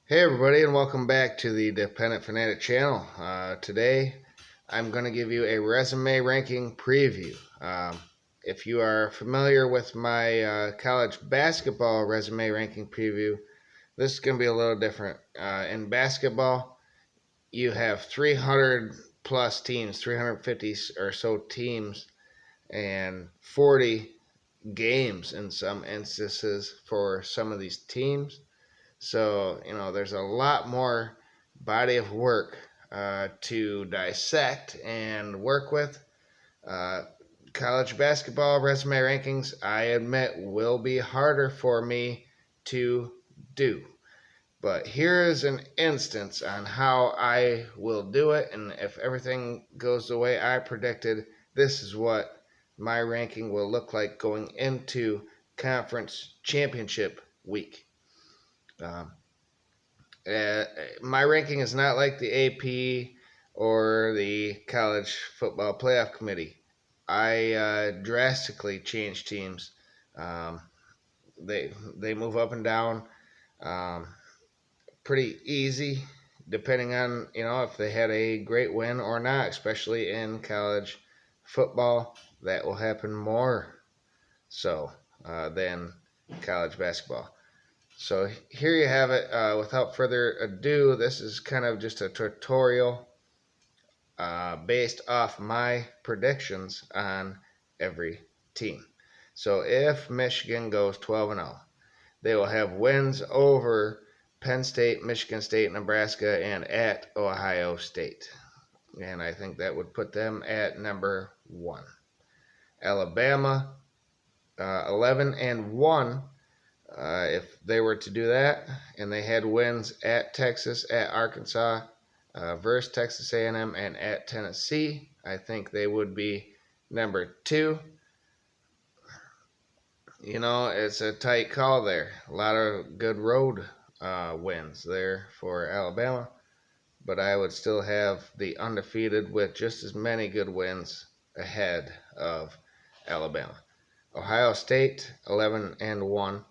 Hey everybody, and welcome back to the Dependent Fanatic channel. Today I'm going to give you a resume ranking preview. If you are familiar with my college basketball resume ranking preview, this is going to be a little different. In basketball, you have 300 plus teams, 350 or so teams, and 40 games in some instances for some of these teams. So, there's a lot more body of work to dissect and work with. Uh, College basketball resume rankings, I admit, will be harder for me to do. But here is an instance on how I will do it. And if everything goes the way I predicted, this is what my ranking will look like going into conference championship week. Um, my ranking is not like the AP or the College Football Playoff Committee. I drastically change teams. Um, they move up and down um, pretty easy, depending on if they had a great win or not. Especially in college football, that will happen more so than college basketball. So here you have it. Without further ado, this is kind of just a tutorial based off my predictions on every team. So if Michigan goes 12-0, they will have wins over Penn State, Michigan State, Nebraska, and at Ohio State. And I think that would put them at number 1. Alabama, 11-1. If they were to do that, and they had wins at Texas, at Arkansas, versus Texas A&M, and at Tennessee, I think they would be number 2. It's a tight call there. A lot of good road wins there for Alabama, but I would still have the undefeated with just as many good wins ahead of Alabama. Ohio State, 11-1.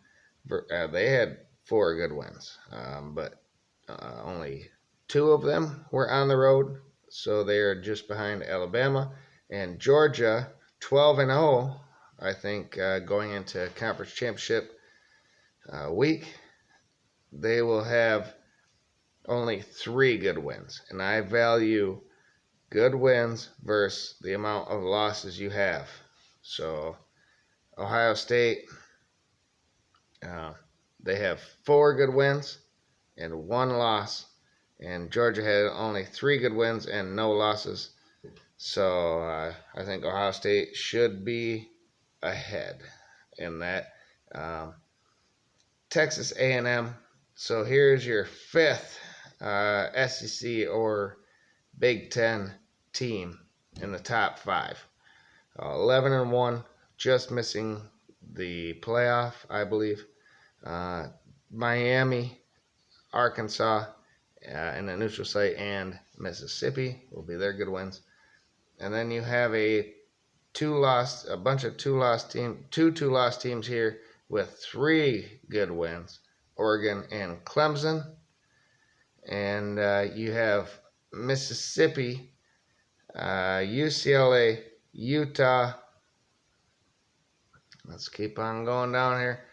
They had 4 good wins, but only 2 of them were on the road, so they are just behind Alabama. And Georgia, 12-0, I think, going into conference championship week, they will have only 3 good wins. And I value good wins versus the amount of losses you have. So Ohio State, they have 4 good wins and 1 loss, and Georgia had only 3 good wins and no losses. So I think Ohio State should be ahead in that. Texas A&M. So here's your 5th SEC or Big Ten team in the top 5. 11-1, just missing the playoff, I believe. Miami, Arkansas, in the neutral site, and Mississippi will be their good wins. And then you have a bunch of two-loss teams here with 3 good wins: Oregon and Clemson. And you have Mississippi, UCLA, Utah. Let's keep on going down here.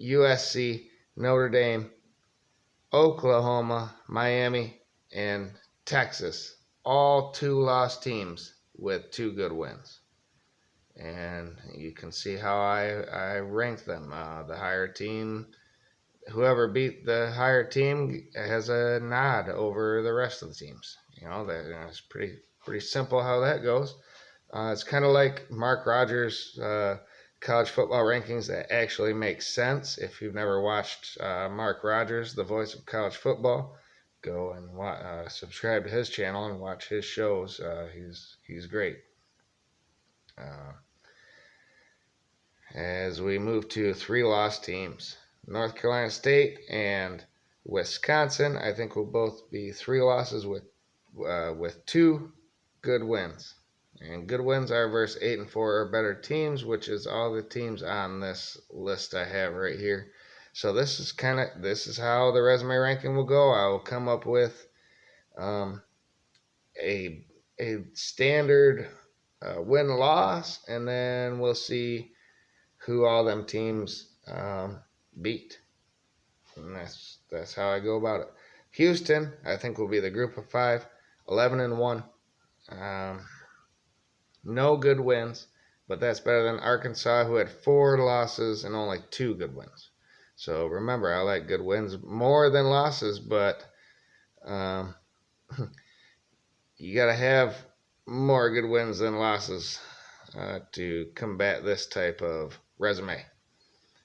USC, Notre Dame, Oklahoma, Miami, and Texas. All 2-loss teams with 2 good wins. And you can see how I rank them. The higher team, whoever beat the higher team has a nod over the rest of the teams. It's pretty simple how that goes. It's kind of like Mark Rogers' college football rankings that actually make sense. If you've never watched Mark Rogers, the voice of college football, go and subscribe to his channel and watch his shows. He's great. As we move to 3-loss teams, North Carolina State and Wisconsin, I think will both be 3 losses with 2 good wins. And good wins are versus 8-4 or better teams, which is all the teams on this list I have right here. So this is how the resume ranking will go. I will come up with um, a standard win loss, and then we'll see who all them teams beat. And that's how I go about it. Houston, I think, will be the group of 5, 11-1. No good wins, but that's better than Arkansas, who had 4 losses and only 2 good wins. So remember, I like good wins more than losses, but um, you got to have more good wins than losses to combat this type of resume.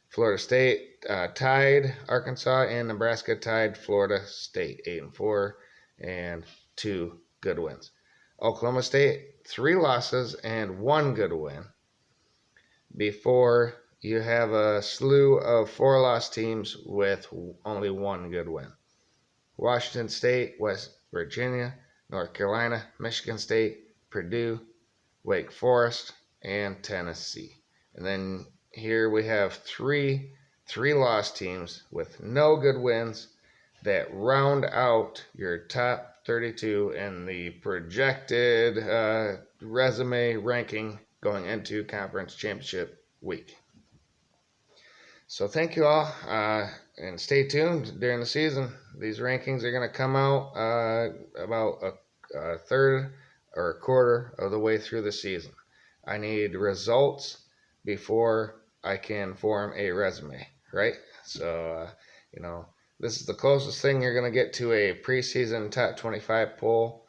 Florida State tied Arkansas, and Nebraska tied Florida State 8-4 and 2 good wins. Oklahoma State 3 losses and 1 good win. Before you have a slew of 4 loss teams with only 1 good win. Washington State, West Virginia, North Carolina, Michigan State, Purdue, Wake Forest, and Tennessee. And then here we have three loss teams with no good wins that round out your top 32 in the projected resume ranking going into conference championship week. So thank you all, and stay tuned during the season. These rankings are going to come out about a third or a quarter of the way through the season. I need results before I can form a resume, right? So, this is the closest thing you're going to get to a preseason top 25 poll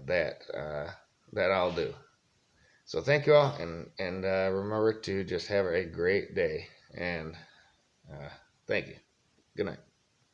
that I'll do. So thank you all, and remember to just have a great day. And thank you. Good night.